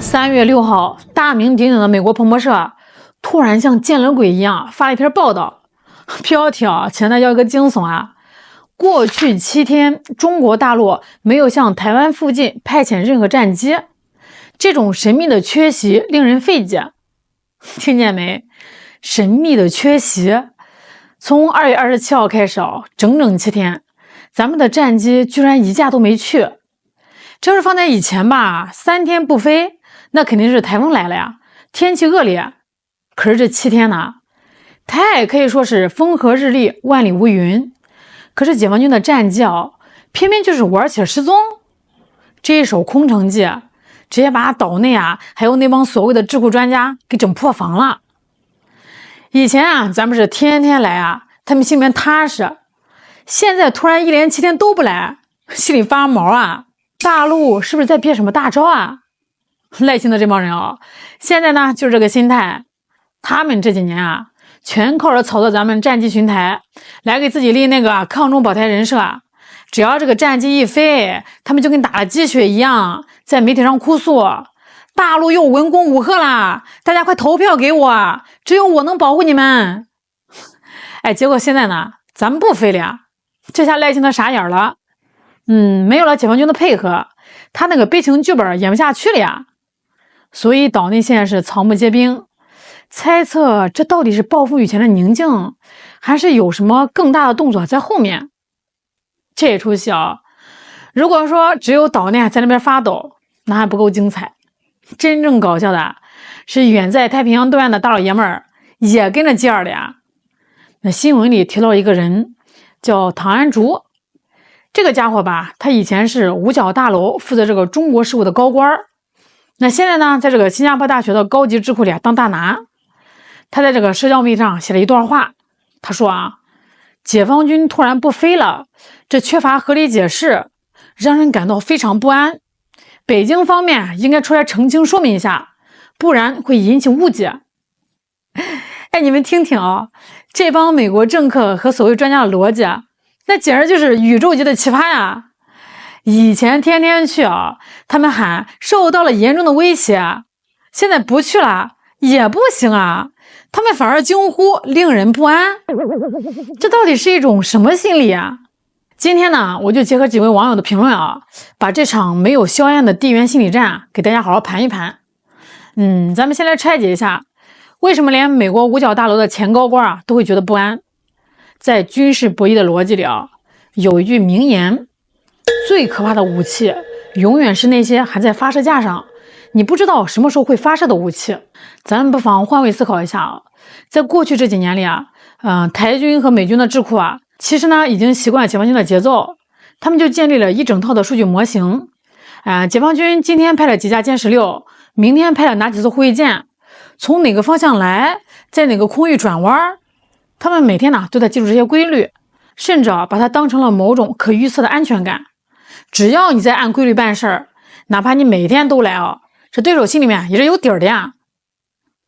3月6号，大名鼎鼎的美国彭博社突然像见了鬼一样发了一篇报道，标题请大家一个惊悚啊！过去7天，中国大陆没有向台湾附近派遣任何战机，这种神秘的缺席令人费解。听见没？神秘的缺席。从2月27号开始整整7天，咱们的战机居然一架都没去。这要是放在以前吧，3天不飞，那肯定是台风来了呀，天气恶劣。可是这7天呢，它也可以说是风和日丽，万里无云。可是解放军的战机偏偏就是玩起了失踪。这一手空城计，直接把岛内还有那帮所谓的智库专家给整破防了。以前咱们是天天来他们心里面踏实。现在突然一连7天都不来，心里发毛大陆是不是在憋什么大招赖清德这帮人现在呢就是这个心态。他们这几年全靠着炒作咱们战机巡台来给自己立那个抗中保台人设。只要这个战机一飞，他们就跟打了鸡血一样，在媒体上哭诉大陆又文攻武吓啦，大家快投票给我，只有我能保护你们。结果现在呢，咱们不飞了这下赖清德傻眼了。没有了解放军的配合，他那个悲情剧本演不下去了呀。所以岛内现在是草木皆兵，猜测这到底是暴风雨前的宁静，还是有什么更大的动作在后面。这出戏如果说只有岛内在那边发抖，那还不够精彩。真正搞笑的是远在太平洋对岸的大老爷们儿也跟着接耳的呀。那新闻里提到一个人叫唐安竹，这个家伙吧，他以前是五角大楼负责这个中国事务的高官，那现在呢，在这个新加坡大学的高级智库里当大拿。他在这个社交媒体上写了一段话，他说解放军突然不飞了，这缺乏合理解释，让人感到非常不安。北京方面应该出来澄清说明一下，不然会引起误解。你们听听这帮美国政客和所谓专家的逻辑那简直就是宇宙级的奇葩呀！以前天天去他们喊受到了严重的威胁，现在不去了也不行他们反而惊呼令人不安。这到底是一种什么心理今天呢，我就结合几位网友的评论把这场没有硝烟的地缘心理战给大家好好盘一盘。咱们先来拆解一下，为什么连美国五角大楼的前高官都会觉得不安。在军事博弈的逻辑里有一句名言，最可怕的武器永远是那些还在发射架上，你不知道什么时候会发射的武器。咱们不妨换位思考一下在过去这几年里台军和美军的智库其实呢已经习惯了解放军的节奏，他们就建立了一整套的数据模型。解放军今天派了几架歼16，明天派了哪几艘护卫舰，从哪个方向来，在哪个空域转弯，他们每天呢都在记住这些规律，甚至把它当成了某种可预测的安全感。只要你在按规律办事哪怕你每天都来这对手心里面也是有底儿的呀。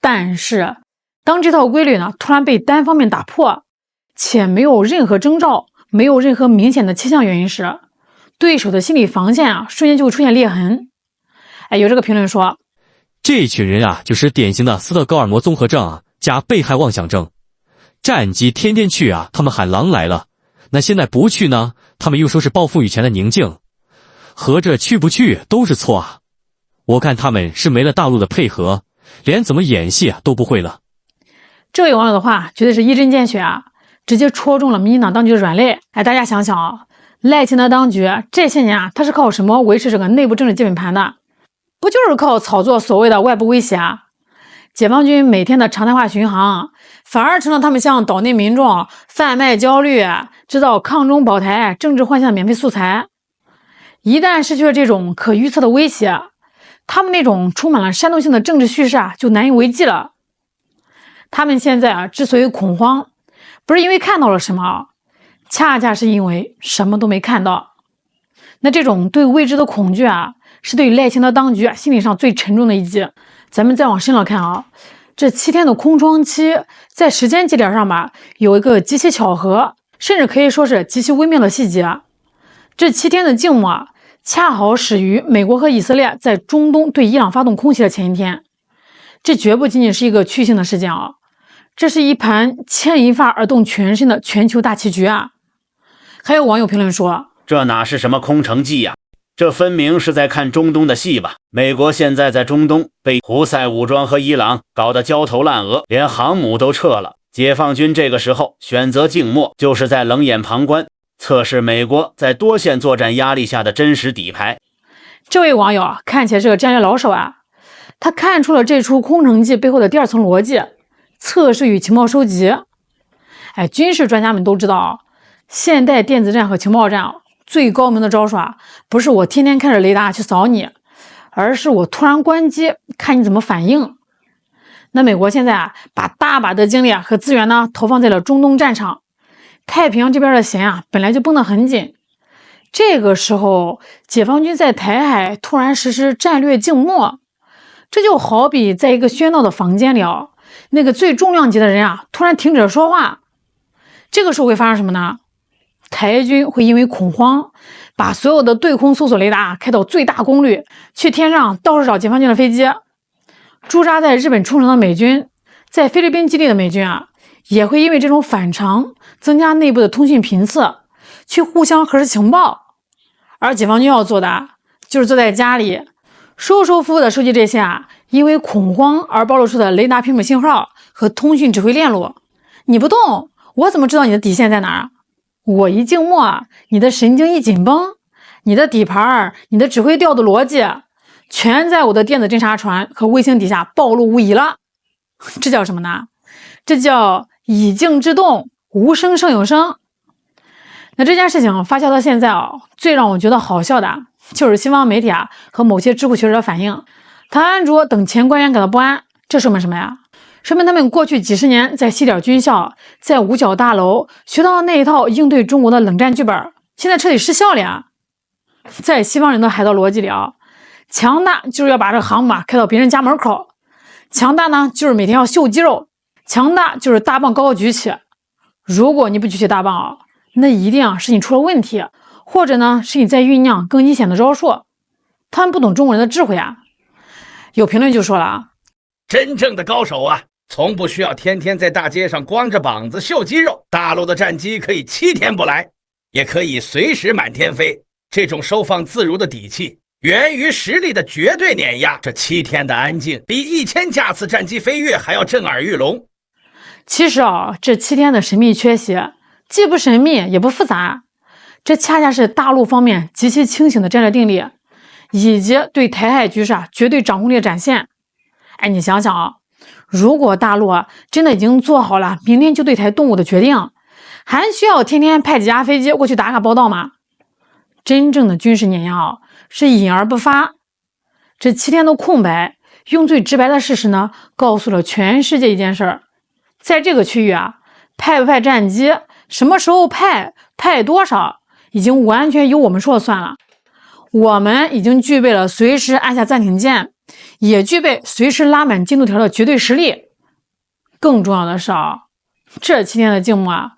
但是当这套规律呢突然被单方面打破，且没有任何征兆，没有任何明显的气象原因时，对手的心理防线瞬间就会出现裂痕。有这个评论说，这群人就是典型的斯德哥尔摩综合症加被害妄想症。战机天天去他们喊狼来了，那现在不去呢，他们又说是暴风雨前的宁静，合着去不去都是错我看他们是没了大陆的配合，连怎么演戏都不会了。这位网友的话绝对是一针见血直接戳中了民进党当局的软肋。大家想想赖清德当局这些年他是靠什么维持这个内部政治基本盘的？不就是靠炒作所谓的外部威胁解放军每天的常态化巡航，反而成了他们向岛内民众贩卖焦虑，制造抗中保台政治幻象的免费素材。一旦失去了这种可预测的威胁，他们那种充满了煽动性的政治叙事就难以为继了。他们现在之所以恐慌，不是因为看到了什么，恰恰是因为什么都没看到。那这种对未知的恐惧是对赖清德当局心理上最沉重的一击。咱们再往深了看这7天的空窗期，在时间节点上有一个极其巧合，甚至可以说是极其微妙的细节。这7天的静默恰好始于美国和以色列在中东对伊朗发动空袭的前一天。这绝不仅仅是一个区域性的事件啊，这是一盘牵一发而动全身的全球大棋局啊！还有网友评论说，这哪是什么空城计呀，这分明是在看中东的戏吧。美国现在在中东被胡塞武装和伊朗搞得焦头烂额，连航母都撤了。解放军这个时候选择静默，就是在冷眼旁观，测试美国在多线作战压力下的真实底牌。这位网友看起来是个战略老手啊，他看出了这出空城计背后的第二层逻辑：测试与情报收集。军事专家们都知道，现代电子战和情报战最高明的招数不是我天天开着雷达去扫你，而是我突然关机，看你怎么反应。那美国现在把大把的精力和资源呢投放在了中东战场，太平洋这边的弦本来就绷得很紧。这个时候，解放军在台海突然实施战略静默，这就好比在一个喧闹的房间里那个最重量级的人突然停止了说话。这个时候会发生什么呢？台军会因为恐慌，把所有的对空搜索雷达开到最大功率，去天上到处找解放军的飞机。驻扎在日本冲绳的美军，在菲律宾基地的美军也会因为这种反常增加内部的通讯频次，去互相核实情报。而解放军要做的就是坐在家里舒舒服服的收集这些因为恐慌而暴露出的雷达频谱信号和通讯指挥链路。你不动，我怎么知道你的底线在哪儿？我一静默，你的神经一紧绷，你的底盘、你的指挥调度逻辑全在我的电子侦察船和卫星底下暴露无遗了。这叫什么呢？这叫以静制动，无声胜有声。那这件事情发酵到现在最让我觉得好笑的就是西方媒体和某些智库学者反映，唐安卓等前官员感到不安。这说明什么呀？说明他们过去几十年在西点军校，在五角大楼学到的那一套应对中国的冷战剧本，现在彻底失效了呀！在西方人的海盗逻辑里强大就是要把这个航母开到别人家门口，强大呢就是每天要秀肌肉，强大就是大棒高高举起。如果你不举起大棒那一定是你出了问题，或者呢是你在酝酿更阴险的招数。他们不懂中国人的智慧有评论就说了真正的高手从不需要天天在大街上光着膀子秀肌肉。大陆的战机可以7天不来，也可以随时满天飞。这种收放自如的底气源于实力的绝对碾压。这7天的安静比1000架次战机飞跃还要震耳欲聋。其实这7天的神秘缺席既不神秘也不复杂，这恰恰是大陆方面极其清醒的战略定力，以及对台海局势绝对掌控力的展现。你想想如果大陆真的已经做好了明天就对台动武的决定，还需要天天派几架飞机过去打卡报道吗？真正的军事碾压是隐而不发。这7天的空白，用最直白的事实呢，告诉了全世界一件事儿：在这个区域派不派战机，什么时候派多少，已经完全由我们说了算了。我们已经具备了随时按下暂停键，也具备随时拉满进度条的绝对实力。更重要的是这7天的静默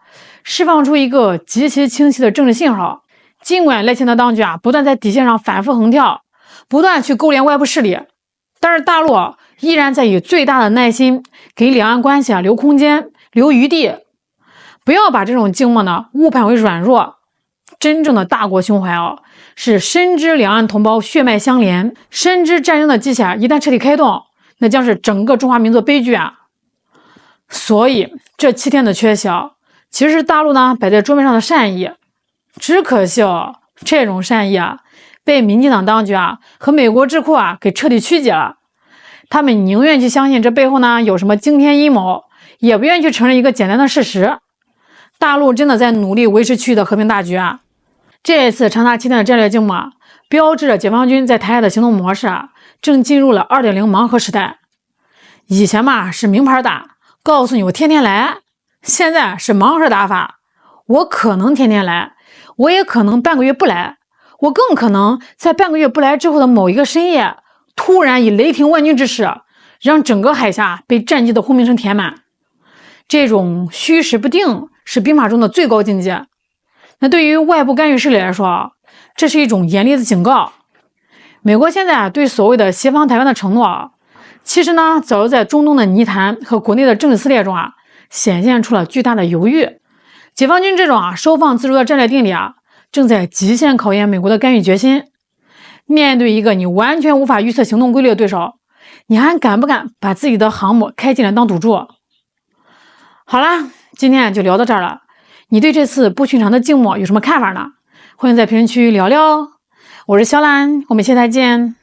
释放出一个极其清晰的政治信号。尽管赖清德当局不断在底线上反复横跳，不断去勾连外部势力，但是大陆依然在以最大的耐心给两岸关系留空间、留余地。不要把这种静默呢误判为软弱。真正的大国胸怀是深知两岸同胞血脉相连，深知战争的机器一旦彻底开动，那将是整个中华民族悲剧所以这7天的缺席其实是大陆呢摆在桌面上的善意。只可惜这种善意被民进党当局和美国智库给彻底曲解了。他们宁愿去相信这背后呢有什么惊天阴谋，也不愿意去承认一个简单的事实：大陆真的在努力维持区域的和平大局这次长达7天的战略静默，标志着解放军在台海的行动模式正进入了 2.0 盲盒时代。以前是明牌打，告诉你我天天来，现在是盲盒打法，我可能天天来，我也可能半个月不来，我更可能在半个月不来之后的某一个深夜，突然以雷霆万钧之势，让整个海峡被战机的轰鸣声填满。这种虚实不定是兵法中的最高境界。那对于外部干预势力来说这是一种严厉的警告。美国现在对所谓的协防台湾的承诺，其实呢，早就在中东的泥潭和国内的政治撕裂中显现出了巨大的犹豫。解放军这种收放自如的战略定力正在极限考验美国的干预决心。面对一个你完全无法预测行动规律的对手，你还敢不敢把自己的航母开进来当赌注？好啦，今天就聊到这儿了。你对这次不寻常的静默有什么看法呢？欢迎在评论区聊聊哦。我是小兰，我们下台见。